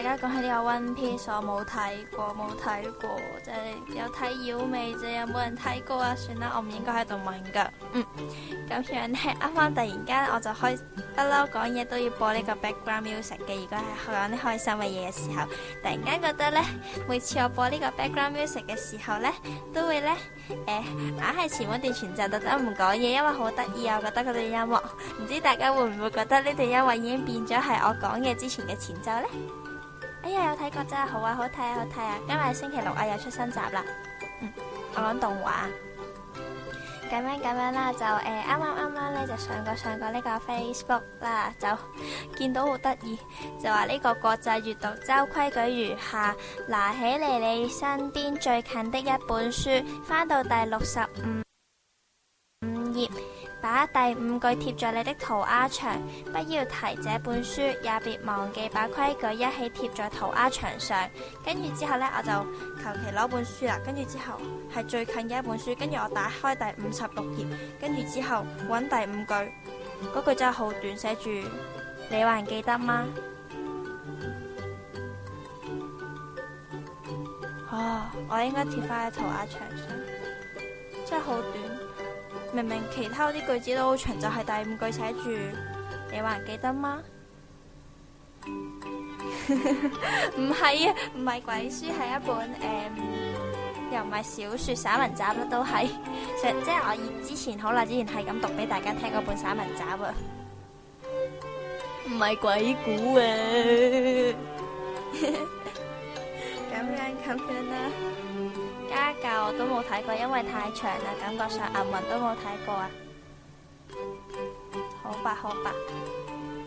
大家講起呢個 One Piece，我冇睇過，即係有睇妖味啫，有冇人睇過啊？算啦，我唔應該喺度問噶。咁樣呢，啱啱突然間我就不嬲講嘢都要播呢個 background music 嘅，如果係講啲開心嘅嘢嘅時候，突然間覺得呢，每次我播呢個 background music 嘅時候呢，都會呢，硬係前半段全集特登唔講嘢，因為好得意啊！我覺得嗰段音樂，唔知大家會唔會覺得呢段音樂已經變咗係我講嘢之前嘅前奏呢？哎呀，有睇過真係好啊，好睇啊，好睇啊！今日係星期六啊，又出新集啦。我講動畫。咁樣啦，就啱啱咧就上過呢個 Facebook 啦，就見到好得意，就話呢個國際閱讀周規矩如下：拿起離你身邊最近的一本書，翻到第65頁，把第5句貼在你的塗鴉牆，不要提這本書，也別忘記把規矩一起貼在塗鴉牆上。跟住之後呢，我就求其攞本書啦，跟住之後係最近嘅一本書，跟住我打開第56頁，跟住之後揾第5句，嗰句真係好短，寫住你還記得嗎？我應該貼翻喺塗鴉牆上，真係好短。明明其他啲句子都好長，就係第5句寫住你還記得嗎？唔係啊，唔係鬼書，係一本又唔係小說散文集啦，都係即係我之前好耐之前係咁讀俾大家聽嗰本散文集啊，唔係鬼故啊。咁樣啦。家教我都冇睇過，因為太長啦，感覺上銀魂都冇睇過啊。好吧，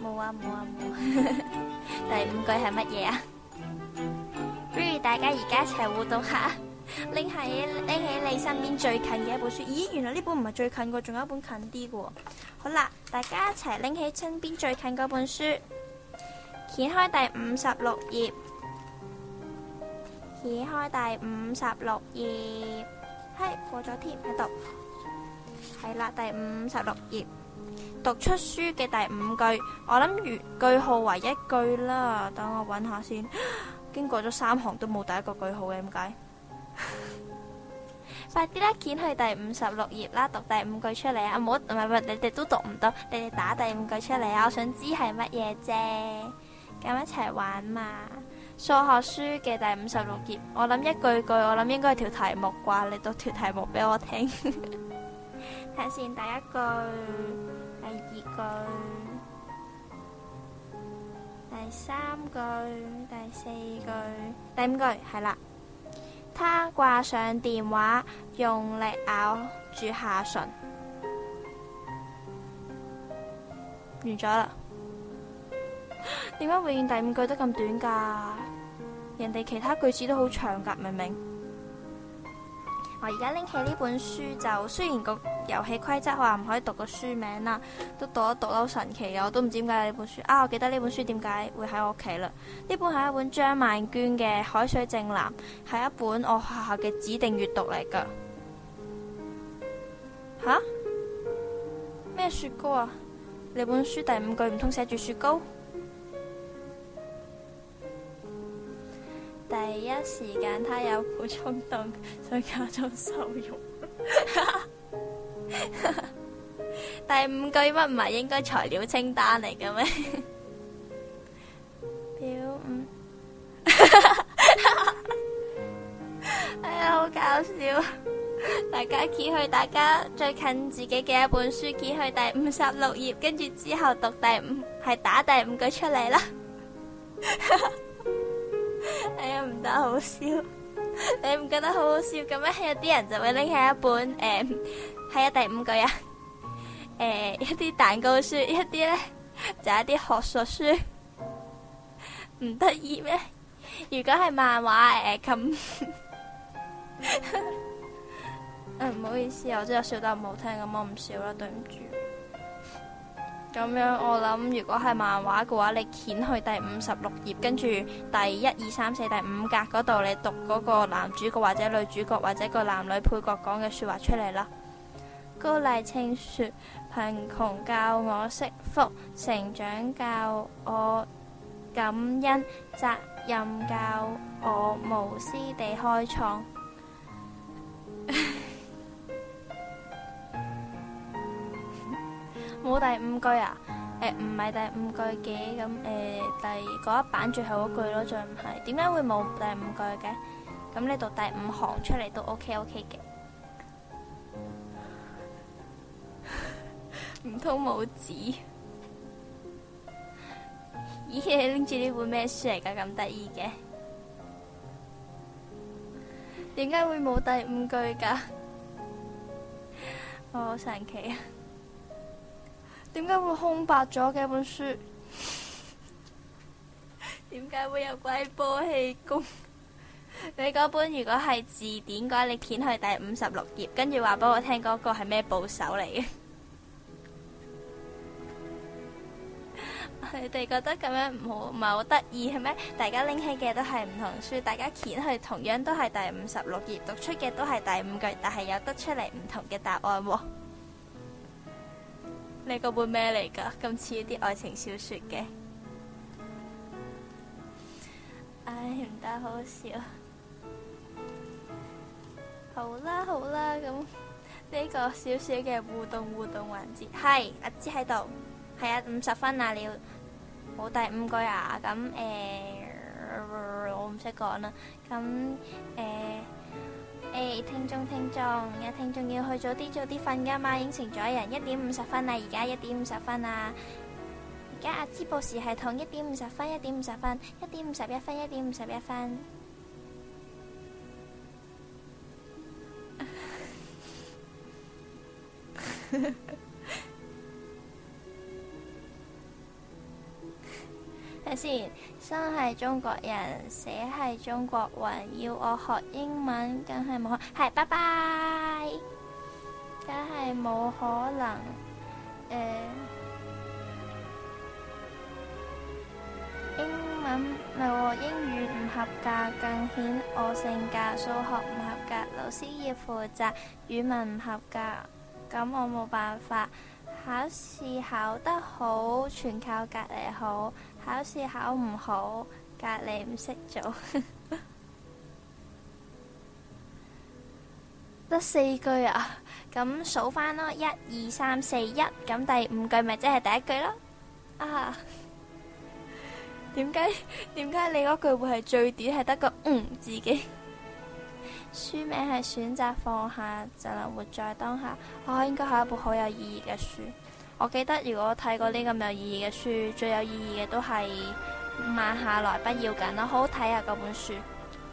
冇啊。第5句係乜嘢啊？不如大家而家一齊互動下，拎起你身邊最近嘅一本書。咦，原來呢本唔係最近嘅，仲有一本近啲嘅。好啦，大家一齊拎起身邊最近嗰本書，掀開第56頁。掀開第56頁，係過咗添喺度，係啦，第56頁，讀出書嘅第5句，我諗句號為一句啦，等我揾下先。經過咗3行都冇第一個句號嘅，點解？快啲啦，掀去第56頁啦，讀第5句出嚟啊！唔係，你哋都讀唔到，你哋打第5句出嚟啊！我想知係乜嘢啫，咁一齊玩嘛。數學書嘅第56頁，我諗一句句，我諗應該係條題目啩，你讀條題目俾我聽。睇先，第1句，第2句，第3句，第4句，第5句，係啦。他掛上電話，用力咬住下唇。完咗啦。點解永遠第5句都咁短噶？人哋其他句子都好長噶，明明。我而家拎起呢本書，就雖然個遊戲規則話唔可以讀個書名啦，都讀一讀都好神奇嘅，我都唔知點解有呢本書啊！我記得呢本書點解會喺我屋企啦？呢本係一本張曼娟嘅《海水正藍》，係一本我學校嘅指定閱讀嚟噶。吓？咩雪糕啊？你本書第5句唔通寫住雪糕？第一時間，他有股衝動，想假裝收容。第5句乜唔係應該材料清單嚟嘅咩？哎呀，好搞笑！大家揭去大家最近自己嘅一本書，揭去第56頁，跟住之後讀係打第5句出嚟啦。哎呀，唔得，好笑！你唔覺得好好笑咁樣？有啲人就會拎起一本係啊第5句啊，一啲蛋糕書，一啲咧就係一啲學術書，唔得意咩？如果係漫畫咁，唔好意思，我真係笑得唔好聽，咁我唔笑啦，對唔住。咁樣我諗，如果係漫畫嘅話，你掀去第56頁，跟住第1、2、3、4第5格嗰度，你讀嗰個男主角或者女主角或者個男女配角講嘅說話出嚟啦。高麗清說：貧窮教我惜福，成長教我感恩，責任教我無私地開創。冇第五句啊？唔係第五句嘅，咁第嗰一版最後嗰句咯，再唔係點解會冇第五句嘅？咁你讀第五行出嚟都 OK 嘅。唔通冇紙？咦，你拎住呢本咩書嚟㗎？咁得意嘅，點解會冇第五句㗎？我好神奇啊！點解會空白咗嘅本書？點解會有龜波氣功？你嗰本如果係字典嘅話，你掀去第56頁，跟住話俾我聽嗰個係咩部首嚟嘅？你哋覺得咁樣唔係好得意係咩？大家拎起嘅都係唔同書，大家掀去同樣都係第56頁，讀出嘅都係第五句，但係有得出嚟唔同嘅答案喎。你嗰本咩嚟㗎？咁似啲愛情小說嘅。唉，唔得，好笑。好啦，咁呢個少少嘅互動環節，係阿芝喺度，係啊，50分啊，你要冇第五句啊？咁我唔識講啦。咁聽眾，有聽眾要去早啲瞓噶嘛？應承咗人1點50分啊，而家1點50分啊。而家阿芝報時係同1點50分、1點50分、1點51分、1點51分。睇先，生係中國人，死係中國魂，要我學英文，梗係冇可能。係，拜拜，梗係冇可能。英文咪喎，英語唔合格，更顯我性格。數學唔合格，老師要負責。語文唔合格，咁我冇辦法。考試考得好，全靠隔離好。考試考唔好，隔離唔識做。得4句啊？咁數返咯，1、2、3、4、1。咁第五句咪即係第一句咯。啊，點解你嗰句會係最短，係得個字嘅？書名係選擇放下，就能活在當下。應該係一部好有意義嘅書。我記得如果睇過呢咁有意義嘅書，最有意義嘅都係慢下來不要緊啦，好好睇啊！嗰本書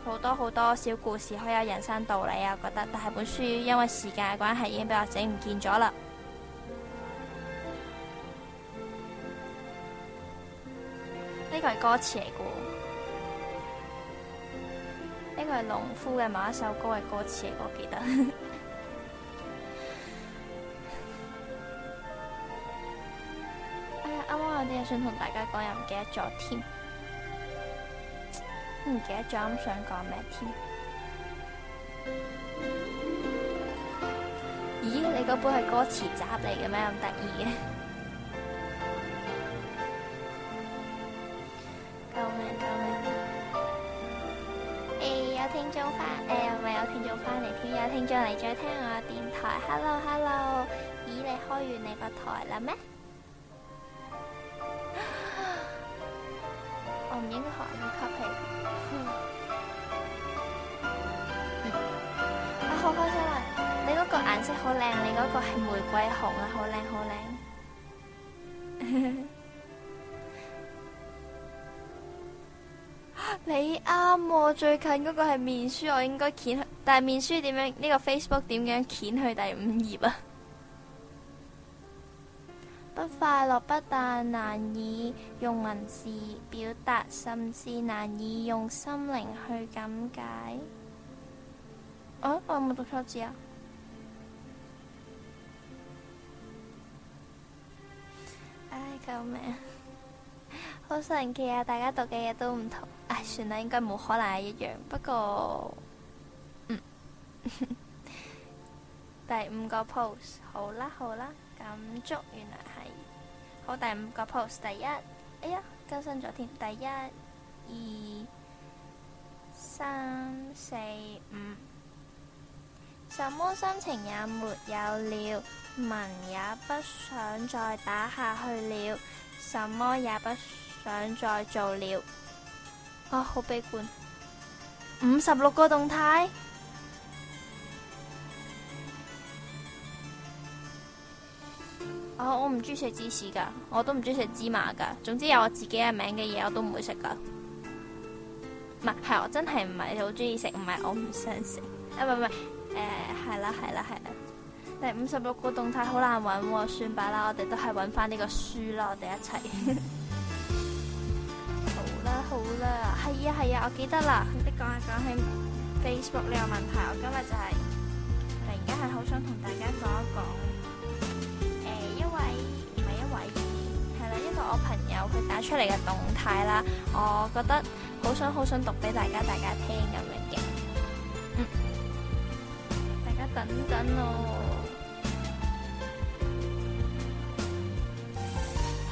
好多小故事，好有人生道理啊！我覺得，但係本書因為時間嘅關係已經俾我整唔見咗啦。呢個係歌詞嚟嘅，呢個係農夫嘅某一首歌嘅歌詞嚟嘅，我記得。啱啱有啲嘢想同大家講，又唔記得咗添，唔記得咗啱想講咩添。咦，你嗰本係歌詞集嚟嘅咩？咁得意嘅，救命！有聽眾翻，唔係有聽眾翻嚟添，有聽眾嚟再聽我嘅電台。Hello， 咦，你開完你個台啦咩？我唔應該學人吸氣。好開心啊！你嗰個顏色好靚，你嗰個係玫瑰紅啊，好靚。你啱喎，最近嗰個係面書，我應該掀去，但係面書點樣？呢個 Facebook 點樣掀去第5頁啊？不快樂不但難以用文字表達，甚至難以用心靈去感解。我有冇讀錯字啊？唉，救命！好神奇啊！大家讀嘅嘢都唔同。唉，算啦，應該冇可能係一樣。不過，第5個 pose， 好啦，咁足原來係好。第5個 pose， 第一，哎呀，更新咗添。第1、2、5，什麼心情也沒有了，文也不想再打下去了，什麼也不想再做了。啊，好悲觀。56個動態。我唔中意食芝士噶，我都唔中意食芝麻噶。總之有我自己嘅名嘅嘢，我都唔會食噶。唔係我真係唔係好中意食，唔係我唔想食。唔係，係啦。第56個動態好難揾喎，算吧啦，我哋都係揾翻呢個書啦，我哋一齊。好啦，係啊，我記得啦。你講起 Facebook 呢個問題，我今日就係突然間係好想同大家講一講。一個我朋友佢打出嚟嘅動態啦，我覺得好想讀俾大家聽咁樣嘅。大家等等咯。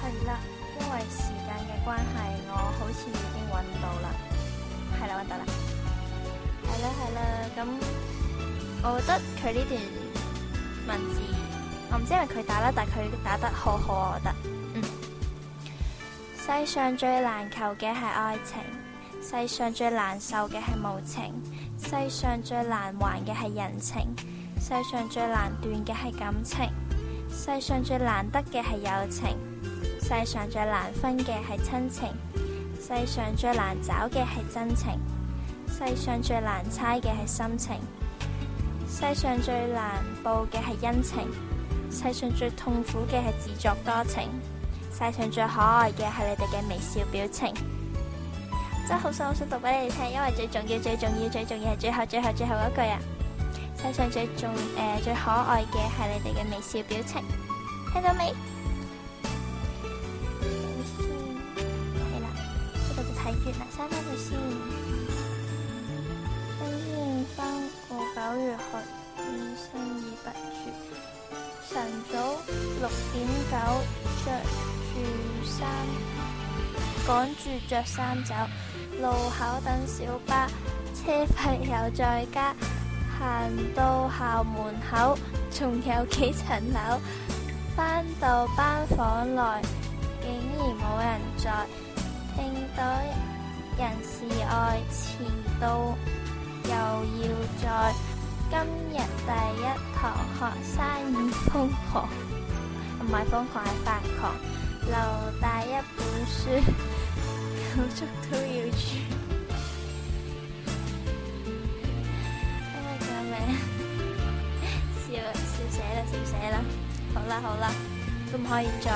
係啦，因為時間嘅關係，我好似已經揾到啦。係啦，揾到啦。係啦，咁我覺得佢呢段文字，我唔知係咪佢打啦，但係佢打得好好，我覺得。世上最難求嘅係愛情，世上最難受嘅係無情，世上最難還嘅係人情，世上最難斷嘅係感情，世上最難得嘅係友情，世上最難分嘅係親情，世上最難找嘅係真情，世上最難猜嘅係心情，世上最難報嘅係恩情，世上最痛苦嘅係自作多情，世上最可愛嘅係你哋嘅微笑表情。真係好想讀俾你哋聽，因為最重要係最後嗰句啊！世上最可愛嘅係你哋嘅微笑表情，聽到未？係啦，呢度就睇完啦，刪翻佢先。先翻個9月去醫生200處，晨早6:9着住衫，趕住着衫走，路口等小巴，車費又再加，行到校門口，仲有幾層樓，返到班房內，竟然冇人在，聽到人示愛，遲到又要在，今日第一堂學生已瘋狂，唔係瘋狂係發狂，留大一本書，夠足都要住。救命！笑死啦！好啦，都唔可以再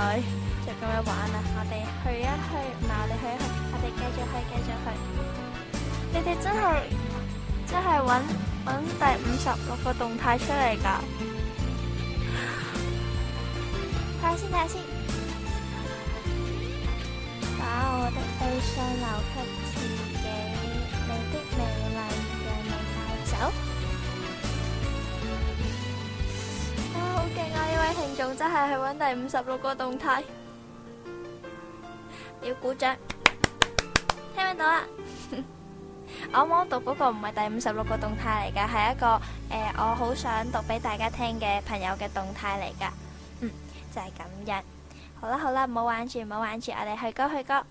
咁樣玩啦。我哋去一去，唔係我哋去一去，我哋繼續去。你哋真係揾第56個動態出嚟㗎。睇下先。把我的悲傷留給自己，你的美麗讓你帶走。好勁啊！呢位聽眾真係去揾第56個動態，要鼓掌。聽唔聽到啊？我啱啱讀嗰個唔係第56個動態嚟㗎，係一個我好想讀俾大家聽嘅朋友嘅動態嚟㗎。就係咁樣。好啦，唔好玩住，我哋去歌。